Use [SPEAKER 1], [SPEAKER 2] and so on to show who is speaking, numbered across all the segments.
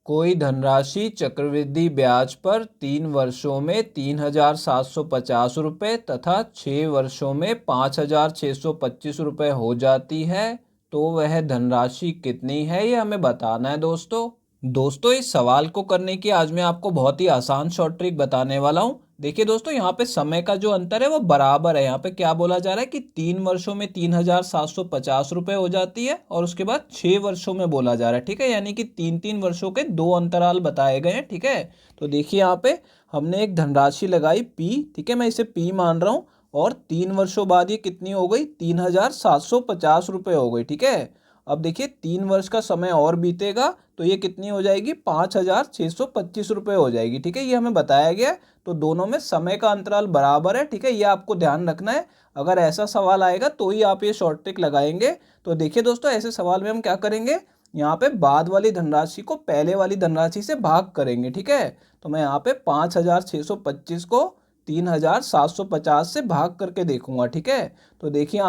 [SPEAKER 1] कोई धनराशि चक्रवृद्धि ब्याज पर 3 वर्षों में 3,750 रुपये तथा 6 वर्षों में 5,625 रुपये हो जाती है तो वह धनराशि कितनी है, ये हमें बताना है दोस्तों इस सवाल को करने की आज मैं आपको बहुत ही आसान शॉर्ट ट्रिक बताने वाला हूँ। देखिए दोस्तों, यहाँ पे समय का जो अंतर है वो बराबर है। यहाँ पे क्या बोला जा रहा है कि 3 वर्षों में 3,750 रुपये हो जाती है और उसके बाद 6 वर्षों में बोला जा रहा है। ठीक है, यानी कि 3-3 वर्षों के 2 अंतराल बताए गए हैं। ठीक है, तो देखिए यहाँ पे हमने एक धनराशि लगाई P। ठीक है, मैं इसे P मान रहा हूँ और 3 वर्षों बाद ये कितनी हो गई, 3,750 रुपये हो गई। ठीक है, अब देखिए 3 वर्ष का समय और बीतेगा तो ये कितनी हो जाएगी, 5,625 रुपये हो जाएगी। ठीक है, ये हमें बताया गया है। तो दोनों में समय का अंतराल बराबर है। ठीक है, ये आपको ध्यान रखना है। अगर ऐसा सवाल आएगा तो ही आप ये शॉर्ट ट्रिक लगाएंगे। तो देखिए दोस्तों, ऐसे सवाल में हम क्या करेंगे, यहाँ पे बाद वाली धनराशि को पहले वाली धनराशि से भाग करेंगे। ठीक है, तो मैं यहाँ पे 5,625 को 3,750 से भाग करके देखूंगा। ठीक है, तो देखिए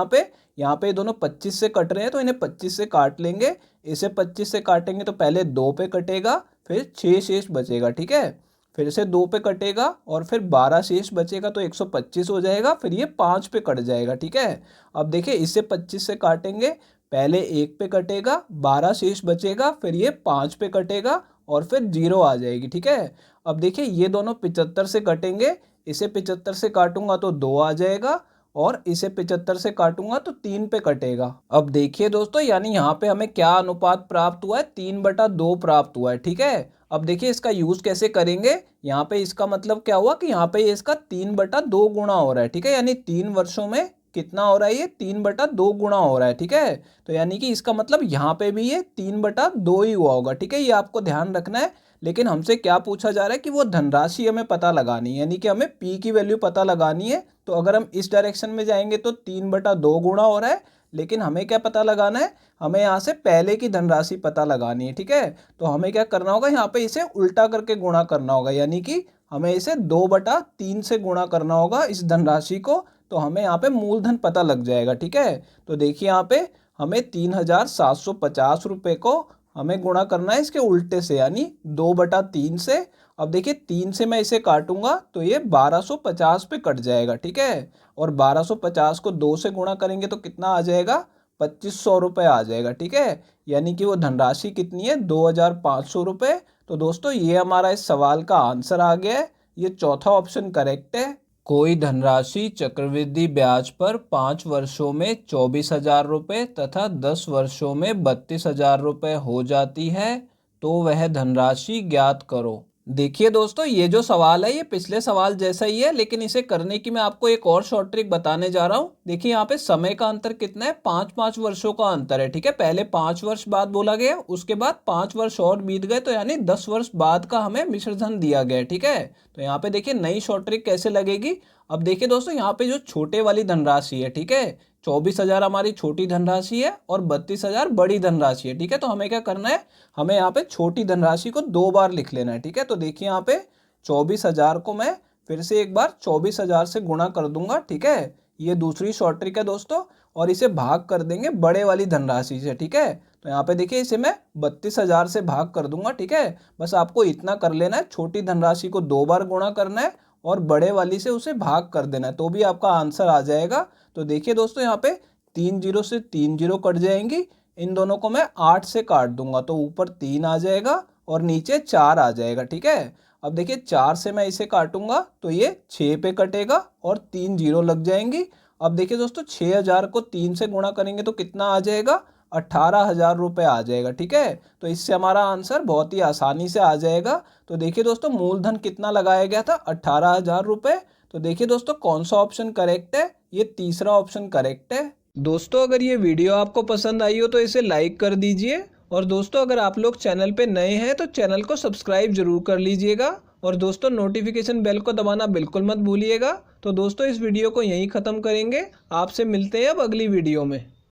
[SPEAKER 1] यहाँ पे दोनों 25 से कट रहे हैं तो इन्हें 25 से काट लेंगे। इसे 25 से काटेंगे तो पहले 2 पे कटेगा, फिर 6 शेष बचेगा। ठीक है, फिर से 2 पे कटेगा और फिर 12 शेष बचेगा तो 125 हो जाएगा, फिर ये 5 पे कट जाएगा। ठीक है, अब देखिए इसे 25 से काटेंगे, पहले 1 पे कटेगा, 12 शेष बचेगा, फिर ये 5 पे कटेगा और फिर 0 आ जाएगी। ठीक है, अब देखिए ये दोनों 75 से कटेंगे, इसे 75 से काटूंगा तो 2 आ जाएगा और इसे 75 से काटूंगा तो 3 पे कटेगा। अब देखिए दोस्तों, यानी यहाँ पे हमें क्या अनुपात प्राप्त हुआ है, 3/2 प्राप्त हुआ है। ठीक है, अब देखिए इसका यूज कैसे करेंगे, यहाँ पे इसका मतलब क्या हुआ कि यहाँ पे इसका 3/2 गुणा हो रहा है। ठीक है, यानी 3 वर्षों में कितना हो रहा है, ये 3/2 गुणा हो रहा है। ठीक है, तो यानी कि इसका मतलब यहाँ पे भी ये 3/2 ही हुआ होगा। ठीक है, ये आपको ध्यान रखना है। लेकिन हमसे क्या पूछा जा रहा है कि वो धनराशि हमें पता लगानी है, यानी कि हमें P की वैल्यू पता लगानी है। तो अगर हम इस डायरेक्शन में जाएंगे तो 3/2 गुणा हो रहा है, लेकिन हमें क्या पता लगाना है, हमें यहाँ से पहले की धनराशि पता लगानी है। ठीक है, तो हमें क्या करना होगा, यहाँ पे इसे उल्टा करके गुणा करना होगा, यानी कि हमें इसे 2/3 से गुणा करना होगा इस धनराशि को, तो हमें यहाँ पे मूलधन पता लग जाएगा। ठीक है, तो देखिए यहाँ पे हमें 3,750 रुपये को हमें गुणा करना है इसके उल्टे से, यानी 2/3 से। अब देखिए 3 से मैं इसे काटूंगा तो ये 1250 पे कट जाएगा। ठीक है, और 1250 को 2 से गुणा करेंगे तो कितना आ जाएगा, 2500 रुपये आ जाएगा। ठीक है, यानी कि वो धनराशि कितनी है, 2,500 रुपये। तो दोस्तों ये हमारा इस सवाल का आंसर आ गया है, ये चौथा ऑप्शन करेक्ट है। कोई धनराशि चक्रवृद्धि ब्याज पर 5 वर्षों में 24,000 रुपये तथा 10 वर्षों में 32,000 रुपये हो जाती है तो वह धनराशि ज्ञात करो। देखिए दोस्तों, ये जो सवाल है ये पिछले सवाल जैसा ही है, लेकिन इसे करने की मैं आपको एक और शॉर्ट ट्रिक बताने जा रहा हूँ। देखिए यहाँ पे समय का अंतर कितना है, 5-5 वर्षों का अंतर है। ठीक है, पहले 5 वर्ष बाद बोला गया, उसके बाद 5 वर्ष और बीत गए, तो यानी 10 वर्ष बाद का हमें मिश्र धन दिया गया है। ठीक है, तो यहाँ पे देखिए नई शॉर्ट ट्रिक कैसे लगेगी। अब देखिए दोस्तों, यहाँ पे जो छोटे वाली धनराशि है, ठीक है, 24,000 हमारी छोटी धनराशि है और 32,000 बड़ी धनराशि है। ठीक है, तो हमें क्या करना है, हमें यहाँ पे छोटी धनराशि को 2 बार लिख लेना है। ठीक है, तो देखिए यहाँ पे 24,000 को मैं फिर से एक बार 24,000 से गुणा कर दूंगा। ठीक है, ये दूसरी शॉर्ट ट्रिक है दोस्तों, और इसे भाग कर देंगे बड़े वाली धनराशि से। ठीक है, तो यहाँ पे देखिए इसे मैं 32,000 से भाग कर दूंगा। ठीक है, बस आपको इतना कर लेना है, छोटी धनराशि को 2 बार गुणा करना है और बड़े वाली से उसे भाग कर देना है, तो भी आपका आंसर आ जाएगा। तो देखिए दोस्तों, यहाँ पे 3 जीरो से 3 जीरो कट जाएंगी, इन दोनों को मैं 8 से काट दूंगा तो ऊपर 3 आ जाएगा और नीचे 4 आ जाएगा। ठीक है, अब देखिए 4 से मैं इसे काटूंगा तो ये 6 पे कटेगा और 3 जीरो लग जाएंगी। अब देखिए दोस्तों, 6,000 को 3 से गुणा करेंगे तो कितना आ जाएगा, 18,000 रुपये आ जाएगा। ठीक है, तो इससे हमारा आंसर बहुत ही आसानी से आ जाएगा। तो देखिए दोस्तों, मूलधन कितना लगाया गया था, 18,000 रुपये। तो देखिए दोस्तों, कौन सा ऑप्शन करेक्ट है, ये तीसरा ऑप्शन करेक्ट है। दोस्तों अगर ये वीडियो आपको पसंद आई हो तो इसे लाइक कर दीजिए, और दोस्तों अगर आप लोग चैनल पे नए हैं तो चैनल को सब्सक्राइब जरूर कर लीजिएगा, और दोस्तों नोटिफिकेशन बेल को दबाना बिल्कुल मत भूलिएगा। तो दोस्तों इस वीडियो को यहीं ख़त्म करेंगे, आपसे मिलते हैं अब अगली वीडियो में।